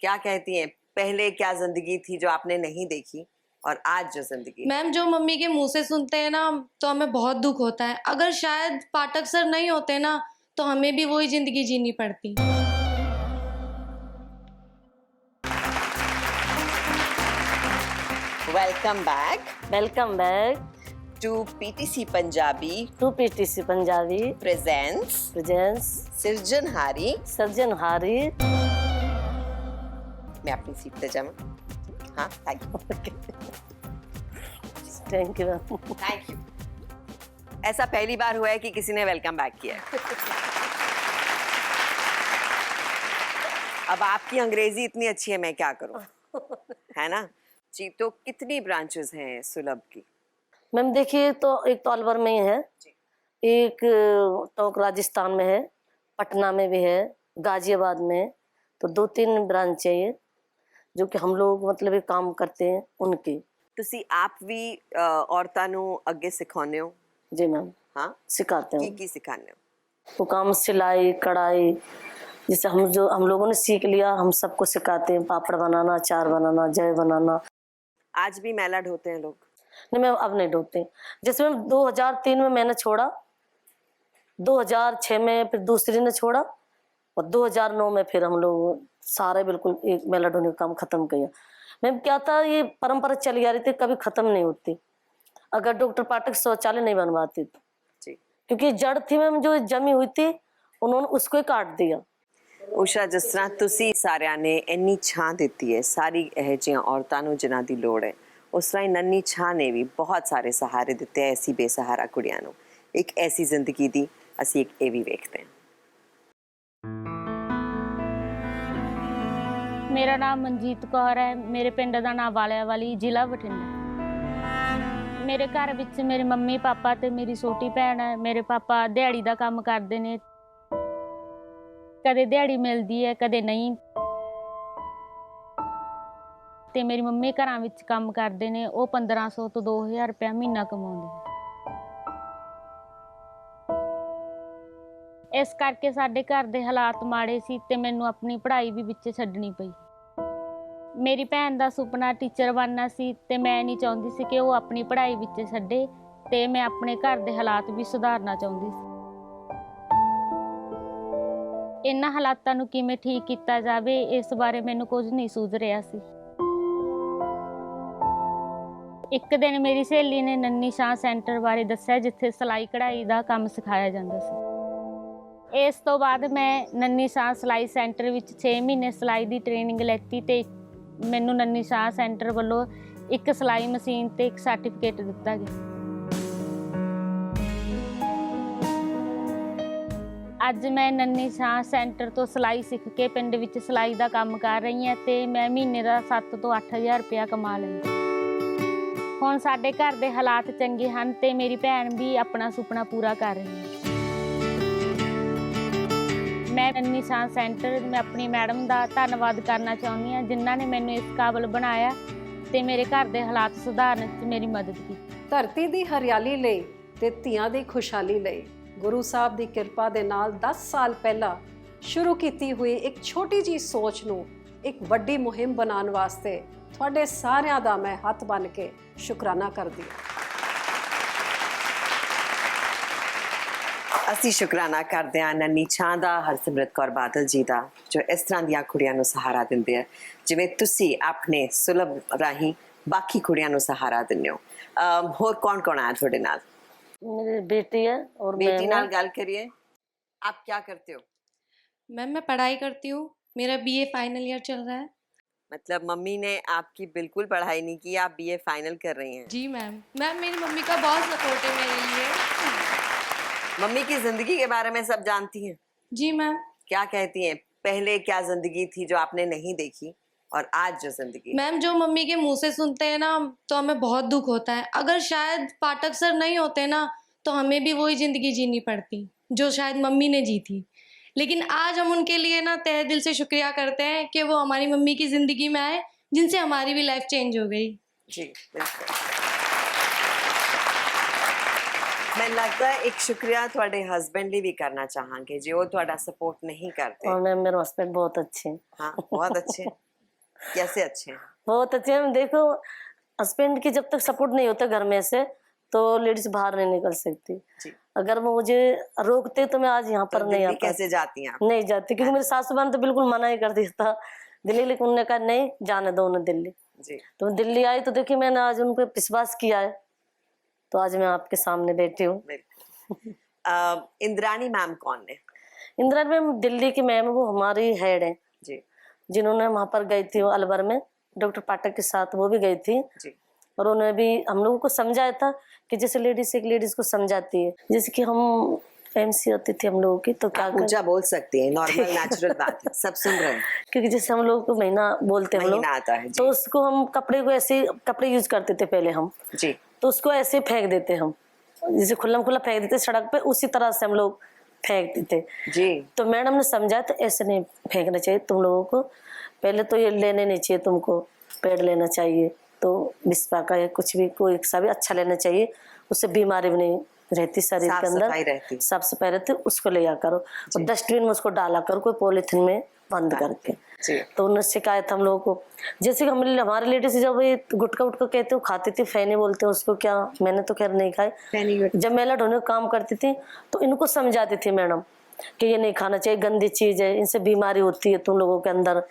क्या कहती हैं, पहले क्या जिंदगी थी जो आपने नहीं देखी और आज जो जिंदगी? मैम जो मम्मी के मुंह से सुनते हैं ना तो हमें बहुत दुख होता है। अगर शायद पाठक सर नहीं होते ना तो हमें भी वही जिंदगी जीनी पड़ती। Welcome back to PTC Punjabi PTC Punjabi presents Sirjanhari. मैं अपनी सीट पे जाऊँ? हाँ, थैंक यू। ऐसा पहली बार हुआ है कि किसी ने वेलकम बैक किया है। अब आपकी अंग्रेजी इतनी अच्छी है, मैं क्या करूं, है ना जी। तो कितनी ब्रांचेस हैं सुलभ की? मैम देखिए, तो एक तो अलवर में ही है, एक तो राजस्थान में है, पटना में भी है, गाजियाबाद में है। तो 2-3 ब्रांच है ये जो कि हम लोग मतलब ये काम करते हैं उनकी। ਤੁਸੀਂ ਆਪ ਵੀ ਔਰਤਾਂ ਨੂੰ ਅੱਗੇ ਸਿਖਾਉਂਦੇ ਹੋ? जी मैम, हाँ, सिखाते हैं। की सिखाते हो? तो काम सिलाई कढ़ाई, जैसे हम लोगों ने सीख लिया, हम सबको सिखाते हैं। पापड़ बनाना, अचार बनाना, जय बनाना। आज भी मैला ढोते हैं लोग? नहीं मैम, अब नहीं ढोते। जैसे मैम 2003 में मैंने छोड़ा, 2006 में फिर दूसरी ने छोड़ा और 2009 में फिर हम लोग सारे बिल्कुल एक मेला ढोने का काम खत्म किया। मैम क्या था, ये परंपरा चली आ रही थी, कभी खत्म नहीं होती अगर डॉक्टर पाठक शौचालय नहीं बनवाते तो। क्योंकि जड़ थी मैम जो जमी हुई थी, उन्होंने उसको ही काट दिया। उषा, जिस तरह तुसी सारिਆਂ ने ਇੰਨੀ ਛਾਂ ਦਿੱਤੀ ਹੈ ਸਾਰੀ ਇਹ ਜਿਹੀਆਂ ਔਰਤਾਂ ਨੂੰ ਜਿਨ੍ਹਾਂ ਦੀ ਲੋੜ ਹੈ, ਉਸ ਤਰ੍ਹਾਂ ਹੀ ਨੰਨੀ ਛਾਂ ਨੇ ਵੀ ਬਹੁਤ ਸਾਰੇ ਸਹਾਰੇ ਦਿੱਤੇ ਐ ਐਸੀ ਬੇਸਹਾਰਾ ਕੁੜੀਆਂ ਨੂੰ। ਇੱਕ ਐਸੀ ਜ਼ਿੰਦਗੀ ਦੀ ਅਸੀਂ ਇੱਕ ਇਹ ਵੀ ਵੇਖਦੇ ਹਾਂ। मेरा नाम मनजीत कौर है। मेरे पिंड का नाम वालिया वाली, जिला बठिंडा। मेरे घर विच मेरे मम्मी पापा ते मेरी छोटी भैन है। मेरे पापा दिहाड़ी का काम करते ने, कदे दिहाड़ी मिलती है कदे नहीं। ते मेरी मम्मी घरां विच काम करते ने, वो 1500 तो 2000 रुपया महीना कमाउंदे ने। इस करके साडे घर दे हालात माड़े सी ते मैनूं अपनी पढ़ाई भी विच छड्डनी पई। मेरी भैन दा सुपना टीचर बनना सी ते मैं नहीं चाहुंदी सी कि वो अपनी पढ़ाई विच छड्डे, ते मैं अपने घर दे हालात भी सुधारना चाहुंदी सी। इन्हां हालातां नूं किवें ठीक कीता जावे, इस बारे मैनूं कुछ नहीं सूझ रिहा सी। एक दिन मेरी सहेली ने नन्नी शाह सेंटर बारे दस्सिया, जिथे सिलाई कढ़ाई दा काम सिखाया जांदा सी। इस तो बाद मैं नन्नी शाह सिलाई सेंटर विच 6 महीने सिलाई दी ट्रेनिंग लैती ते मैनूं नन्नी शाह सेंटर वालों एक सिलाई मशीन ते एक सर्टिफिकेट दिता गया। अज मैं नन्नी शाह सेंटर तो सिलाई सीख के पिंड विच सिलाई दा काम कर रही हां ते मैं महीने दा 7 तो 8000 रुपया कमा लैंदी। हुण साडे घर दे हालात चंगे हन ते मेरी भैन भी अपना सुपना पूरा कर रही है। मैं नन्नी शाह सेंटर मैं अपनी मैडम का धन्नवाद करना चाਹੁੰਦੀ ਹਾਂ, जिन्हों ने मैनू इस काबिल बनाया ते मेरे घर के हालात सुधारने में मेरी मदद की। धरती की हरियाली लई ते धीआं दी खुशहाली लई गुरु साहब की कृपा दे नाल 10 साल पहला शुरू की हुई एक छोटी जी सोच नूं एक वड्डी मुहिम बनाने वास्ते तुहाडे सारिआं दा मैं हथ बन के शुकराना करदी हां। ਅਸੀਂ ਸ਼ੁਕਰਾਨਾ ਕਰਦੇ ਹਾਂ ਨੰਨੀ ਛਾਂ ਦਾ, ਹਰਸਿਮਰਤ ਕੌਰ ਬਾਦਲ ਜੀ ਦਾ, ਜੋ ਇਸ ਤਰ੍ਹਾਂ ਦੀਆਂ ਕੁੜੀਆਂ ਨੂੰ ਸਹਾਰਾ ਦਿੰਦੇ ਆ ਜਿਵੇਂ ਤੁਸੀਂ ਆਪਣੇ ਸੁਲਭ ਰਾਹੀਂ ਬਾਕੀ ਕੁੜੀਆਂ ਨੂੰ ਸਹਾਰਾ ਦਿੰਦੇ ਹੋ। ਹੋਰ ਕੌਣ ਕੌਣ ਆਇਆ ਤੁਹਾਡੇ ਨਾਲ? मेरी बेटी है और बेटी नाल गल करिए। आप क्या करते हो? मैम मैं पढ़ाई करती हूँ, मेरा BA फाइनल ईयर चल रहा है। मतलब मम्मी ने आपकी बिल्कुल पढ़ाई नहीं की, आप BA फाइनल कर रही हैं? जी मैम, मेरी मम्मी का बहुत सपोर्ट है मेरे लिए। मम्मी की जिंदगी के बारे में सब जानती हैं? जी मैम। क्या कहती हैं, पहले क्या जिंदगी थी जो आपने नहीं देखी और आज जो जिंदगी? मैम जो मम्मी के मुंह से सुनते हैं ना तो हमें बहुत दुख होता है। अगर शायद पाठक सर नहीं होते ना तो हमें भी वही जिंदगी जीनी पड़ती जो शायद मम्मी ने जी थी। लेकिन आज हम उनके लिए ना तहे दिल से शुक्रिया करते हैं कि वो हमारी मम्मी की जिंदगी में आए, जिनसे हमारी भी लाइफ चेंज हो गई। जी बिल्कुल। मैं लगता है एक शुक्रिया थोड़े हस्बैंड लिए भी करना चाहांगे जो थोड़ा सपोर्ट नहीं करते। और मैम मेरे हस्बैंड बहुत अच्छे हैं। हाँ बहुत अच्छे। कैसे अच्छे हैं? बहुत अच्छे हैं। देखो, हस्बैंड की जब तक सपोर्ट नहीं होता घर में से, तो लेडीज बाहर नहीं निकल सकती। जी। अगर वो मुझे रोकते तो मैं आज यहाँ तो पर नहीं आ दिल्ली पाती। कैसे जाती हैं आप? नहीं जाती, क्योंकि मेरे सासू माँ ने तो बिल्कुल मना ही कर दिया था दिल्ली, लेकिन उन्होंने कहा नहीं जाने दो उन्हें दिल्ली। जी। तो दिल्ली आई तो देखिए मैंने आज उन पर विश्वास किया है, तो आज मैं आपके सामने बैठी हूँ। इंद्रानी मैम कौन है? इंदिरा मैम दिल्ली की मैम, वो हमारी हेड है जी। जिन्होंने वहां पर गई थी वो अलवर में डॉक्टर पाठक के साथ, वो भी गई थी। जी। और उन्होंने भी हम लोगों को समझाया था कि जैसे लेडीज एक लेडीज को समझाती है, जैसे कि हम एमसी होती थी हम लोगों की, तो क्या आप ऊंचा बोल सकती हैं, नॉर्मल नेचुरल बात है, सब सुन रहे हैं। क्योंकि जैसे हम लोग को महीना बोलते हैं हम लोग, महीना आता है। तो जी। उसको हम कपड़े को ऐसे कपड़े यूज करते थे पहले हम, जी। तो उसको ऐसे फेंक देते हम, जैसे खुल्लम खुल्ला फेंक देते सड़क पे, उसी तरह से हम लोग फेंकते थे। जी। तो मैडम ने समझा तो ऐसे नहीं फेंकना चाहिए तुम लोगों को, पहले तो ये लेने नहीं चाहिए, तुमको पेड़ लेना चाहिए, तो बिस्पा का या कुछ भी कोई सा भी अच्छा लेना चाहिए, उससे बीमारी भी नहीं रहती शरीर के अंदर, साफ सफाई रहती, उसको लिया करो। और डस्टबिन में उसको डाला करो, कोई पॉलिथीन में बंद करके। तो उन्होंने शिकायत हम लोगों को, जैसे कि हमारे लेडीज जब ये गुटका उटका कहते हो खाती थी, फैनी बोलते हैं उसको, क्या मैंने तो खैर नहीं खाए। जब मेला ढोने का काम करती थी तो इनको समझाती थी मैडम कि ये नहीं खाना चाहिए, गंदी चीज है, इनसे बीमारी होती है तुम लोगों के अंदर।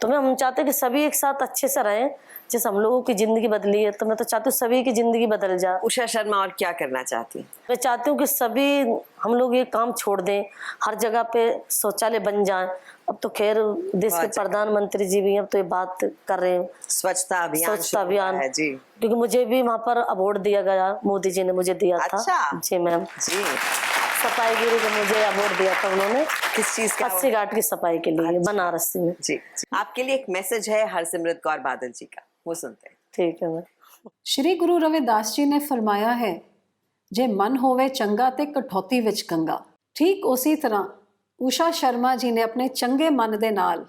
तो मैं हम चाहते कि सभी एक साथ अच्छे से रहें, जैसे हम लोगों की जिंदगी बदली है, तो मैं तो चाहती हूँ सभी की जिंदगी बदल जाए। उषा शर्मा और क्या करना चाहती? मैं चाहती हूँ कि सभी हम लोग ये काम छोड़ दें, हर जगह पे शौचालय बन जाए। अब तो खैर देश के प्रधानमंत्री जी भी अब तो ये बात कर रहे हैं, स्वच्छता स्वच्छता अभियान है। जी। क्योंकि मुझे भी वहाँ पर अवार्ड दिया गया, मोदी जी ने मुझे दिया था। जी मैम। जी। सफाई गिरी को मुझे अवार्ड दिया था उन्होंने, किस चीज का? अस्सी घाट की सफाई के लिए बनारस में। जी। आपके लिए एक मैसेज है हरसिमरत कौर बादल जी का, वो सुनते हैं। ठीक है मैम। श्री गुरु रविदास जी ने फरमाया है, जे मन होवे चंगा ते कठौती विच गंगा। ठीक उसी तरह ਊਸ਼ਾ ਸ਼ਰਮਾ ਜੀ ਨੇ ਆਪਣੇ ਚੰਗੇ ਮਨ ਦੇ ਨਾਲ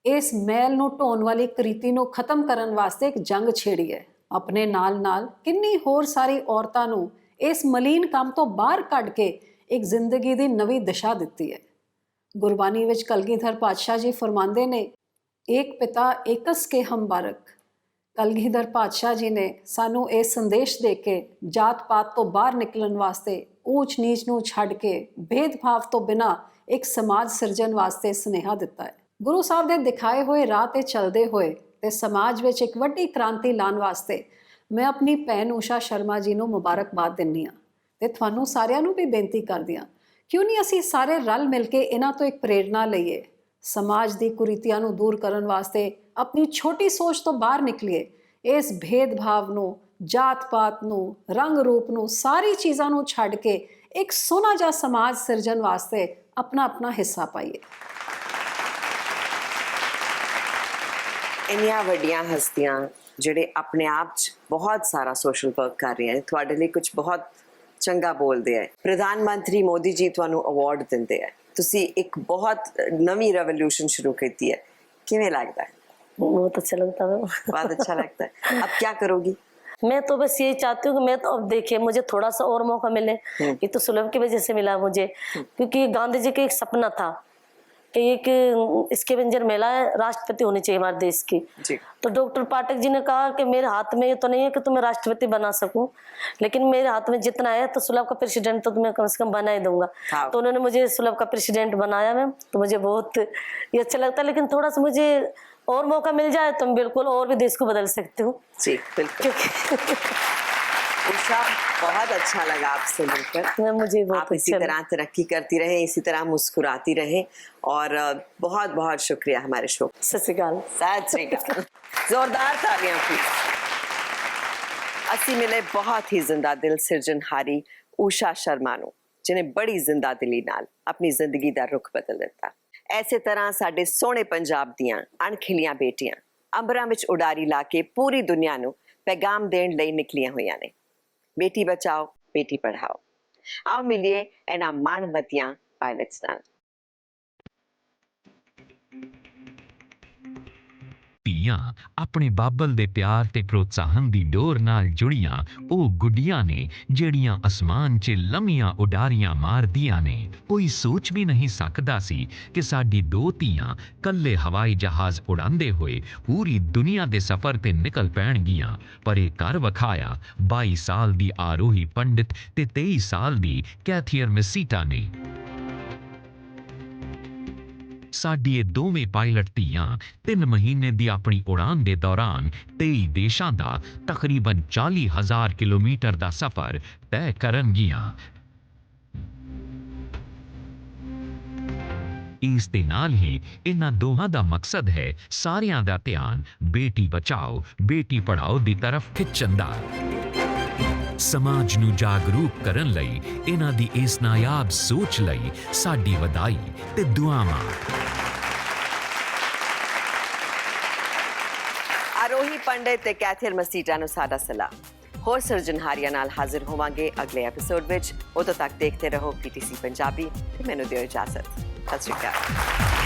ਇਸ ਮੈਲ ਨੂੰ ਢੋਣ ਵਾਲੀ ਕ੍ਰੀਤੀ ਨੂੰ ਖਤਮ ਕਰਨ ਵਾਸਤੇ ਇੱਕ ਜੰਗ ਛੇੜੀ ਹੈ। ਆਪਣੇ ਨਾਲ-ਨਾਲ ਕਿੰਨੀ ਹੋਰ ਸਾਰੀ ਔਰਤਾਂ ਨੂੰ ਇਸ ਮਲੀਨ ਕੰਮ ਤੋਂ ਬਾਹਰ ਕੱਢ ਕੇ ਇੱਕ ਜ਼ਿੰਦਗੀ ਦੀ ਨਵੀਂ ਦਿਸ਼ਾ ਦਿੱਤੀ ਹੈ। ਗੁਰਬਾਣੀ ਵਿੱਚ ਕਲਗੀਧਰ ਪਾਤਸ਼ਾਹ ਜੀ ਫਰਮਾਉਂਦੇ ਨੇ, ਏਕ ਪਿਤਾ ਏਕਸ ਕੇ ਹਮ ਬਾਰਕ। ਕਲਗੀਧਰ ਪਾਤਸ਼ਾਹ ਜੀ ਨੇ ਸਾਨੂੰ ਇਹ ਸੰਦੇਸ਼ ਦੇ ਕੇ ਜਾਤ ਪਾਤ ਤੋਂ ਬਾਹਰ ਨਿਕਲਣ ਵਾਸਤੇ, ਊਚ ਨੀਚ ਨੂੰ ਛੱਡ ਕੇ ਭੇਦਭਾਵ ਤੋਂ ਬਿਨਾਂ ਇੱਕ ਸਮਾਜ ਸਿਰਜਣ ਵਾਸਤੇ ਸੁਨੇਹਾ ਦਿੱਤਾ ਹੈ। ਗੁਰੂ ਸਾਹਿਬ ਦੇ ਦਿਖਾਏ ਹੋਏ ਰਾਹ ਤੇ ਚੱਲਦੇ ਹੋਏ ਤੇ ਸਮਾਜ ਵਿੱਚ ਇੱਕ ਵੱਡੀ ਕ੍ਰਾਂਤੀ ਲਾਉਣ ਵਾਸਤੇ ਮੈਂ ਆਪਣੀ ਭੈਣ ਊਸ਼ਾ ਸ਼ਰਮਾ ਜੀ ਨੂੰ ਮੁਬਾਰਕਬਾਦ ਦਿੰਦੀ ਹਾਂ ਤੇ ਤੁਹਾਨੂੰ ਸਾਰਿਆਂ ਨੂੰ ਵੀ ਬੇਨਤੀ ਕਰਦੀ ਹਾਂ, ਕਿਉਂ ਨਹੀਂ ਅਸੀਂ ਸਾਰੇ ਰਲ ਮਿਲ ਕੇ ਇਹਨਾਂ ਤੋਂ ਇੱਕ ਪ੍ਰੇਰਨਾ ਲਈਏ, ਸਮਾਜ ਦੀ ਕੁਰੀਤੀਆਂ ਨੂੰ ਦੂਰ ਕਰਨ ਵਾਸਤੇ ਆਪਣੀ ਛੋਟੀ ਸੋਚ ਤੋਂ ਬਾਹਰ ਨਿਕਲੀਏ, ਇਸ ਭੇਦਭਾਵ ਨੂੰ, ਜਾਤ ਪਾਤ ਨੂੰ, ਰੰਗ ਰੂਪ ਨੂੰ, ਸਾਰੀ ਚੀਜ਼ਾਂ ਨੂੰ ਛੱਡ ਕੇ ਇੱਕ ਸੋਹਣਾ ਜਿਹਾ ਸਮਾਜ ਸਿਰਜਣ ਵਾਸਤੇ अपना अपना हिस्सा पाइए। ਇੰਨੀਆਂ ਵੱਡੀਆਂ ਹਸਤੀਆਂ ਜਿਹੜੇ ਆਪਣੇ ਆਪ 'ਚ ਬਹੁਤ ਸਾਰਾ ਸੋਸ਼ਲ ਵਰਕ ਕਰ ਰਹੀਆਂ ਨੇ, ਤੁਹਾਡੇ ਲਈ ਕੁਝ ਬਹੁਤ ਚੰਗਾ ਬੋਲਦੇ ਆ। ਪ੍ਰਧਾਨ ਮੰਤਰੀ ਮੋਦੀ ਜੀ ਤੁਹਾਨੂੰ ਅਵਾਰਡ ਦਿੰਦੇ ਆ, ਤੁਸੀਂ ਇੱਕ ਬਹੁਤ ਨਵੀਂ ਰੈਵੋਲੂਸ਼ਨ शुरू ਕੀਤੀ है, ਕਿਵੇਂ लगता है? बहुत अच्छा लगता है। बहुत अच्छा लगता है। अब क्या करोगी? मैं तो बस यही चाहती हूँ कि मैं तो अब देखिए मुझे थोड़ा सा और मौका मिले, ये तो सुलभ की वजह से मिला मुझे, क्योंकि गांधी जी का एक सपना था कि एक स्कैवेंजर महिला राष्ट्रपति होनी चाहिए हमारे देश की। तो डॉक्टर पाठक जी ने कहा कि मेरे हाथ में ये तो नहीं है कि तुम्हें राष्ट्रपति बना सकूं, लेकिन मेरे हाथ में जितना है तो सुलभ का प्रेसिडेंट तो तुम्हें कम से कम बना ही दूंगा। तो उन्होंने मुझे सुलभ का प्रेसिडेंट बनाया मैम, तो मुझे बहुत ये अच्छा लगता है, लेकिन थोड़ा सा मुझे और मौका मिल जाए तो बिल्कुल और भी देश को बदल सकती हूँ। जी बिल्कुल। उषा, बहुत अच्छा लगा आपसे मिलकर। मुझे बहुत आप इसी तरह तरक्की करती रहे, इसी तरह मुस्कुराती रहे, और बहुत बहुत शुक्रिया हमारे शो। सत श्री अकाल। सत श्री अकाल। जोरदार तालियां प्लीज। असी मिले बहुत ही जिंदा दिल सिरजनहारी ਊਸ਼ਾ शर्मा ਨੂੰ, जिन्हें बड़ी जिंदा दिली नाल अपनी जिंदगी का रुख बदल दिता। ऐसे तरह साडे सोहने पंजाब दियां अणखिलियां बेटियां अंबरां विच उडारी ला के पूरी दुनिया नूं पैगाम देण लई निकलियां होईयां ने। बेटी बचाओ, बेटी पढ़ाओ। आओ मिलिए इन्हां माणमतियां पायलट्स नाल। ਧੀਆਂ ਆਪਣੇ ਬਾਬਲ ਦੇ ਪਿਆਰ ਤੇ ਪ੍ਰੋਤਸਾਹਨ ਦੀ ਡੋਰ ਨਾਲ ਜੁੜੀਆਂ ਉਹ ਗੁੱਡੀਆਂ ਨੇ ਜਿਹੜੀਆਂ ਅਸਮਾਨ 'ਚ ਲੰਮੀਆਂ ਉਡਾਰੀਆਂ ਮਾਰਦੀਆਂ ਨੇ। ਕੋਈ ਸੋਚ ਵੀ ਨਹੀਂ ਸਕਦਾ ਸੀ ਕਿ ਸਾਡੀ ਦੋ ਧੀਆਂ ਕੱਲੇ ਹਵਾਈ ਜਹਾਜ਼ ਉਡਾਉਂਦੇ ਹੋਏ ਪੂਰੀ ਦੁਨੀਆ ਦੇ ਸਫ਼ਰ ਤੇ ਨਿਕਲ ਪੈਣਗੀਆਂ। ਪਰ ਇਹ ਕਰ ਵਿਖਾਇਆ 22 ਸਾਲ ਦੀ ਆਰੋਹੀ ਪੰਡਿਤ ਤੇ 23 ਸਾਲ ਦੀ ਕੈਥੀਅਰ ਮਸੀਟਾ ਨੇ। ਸਾਡੀ ਇਹ ਦੋਵੇਂ ਪਾਇਲਟ ਧੀਆਂ 3 ਮਹੀਨੇ ਦੀ ਆਪਣੀ ਉਡਾਨ ਦੇ ਦੌਰਾਨ 23 ਦੇਸ਼ਾਂ ਦਾ ਤਕਰੀਬਨ 40,000 ਕਿਲੋਮੀਟਰ ਦਾ ਸਫ਼ਰ ਤੈਅ ਕਰਨਗੀਆਂ। ਇਸ ਦੇ ਨਾਲ ਹੀ ਇਹਨਾਂ ਦੋਹਾਂ ਦਾ ਮਕਸਦ ਹੈ ਸਾਰਿਆਂ ਦਾ ਧਿਆਨ ਬੇਟੀ ਬਚਾਓ ਬੇਟੀ ਪੜ੍ਹਾਓ ਦੀ ਤਰਫ ਖਿੱਚਣ ਦਾ। ਸਮਾਜ ਨੂੰ ਜਾਗਰੂਕ ਕਰਨ ਲਈ ਇਹਨਾਂ ਦੀ ਇਸ ਨਾਯਾਬ ਸੋਚ ਲਈ ਸਾਡੀ ਵਧਾਈ ਤੇ ਦੁਆਵਾਂ। ਆਰੋਹੀ ਪੰਡਿਤ ਤੇ ਕੈਥੀਅਰ ਮਸੀਟਾ ਨੂੰ ਸਾਡਾ ਸਲਾਮ। ਹੋਰ ਸਿਰਜਣਹਾਰੀਆਂ ਨਾਲ ਹਾਜ਼ਰ ਹੋਵਾਂਗੇ ਅਗਲੇ ਐਪੀਸੋਡ ਵਿੱਚ। ਉਦੋਂ ਤੱਕ ਦੇਖਦੇ ਰਹੋ PTC ਪੰਜਾਬੀ ਤੇ ਮੈਨੂੰ ਦਿਓ ਇਜਾਜ਼ਤ। ਸਤਿ ਸ਼੍ਰੀ ਅਕਾਲ।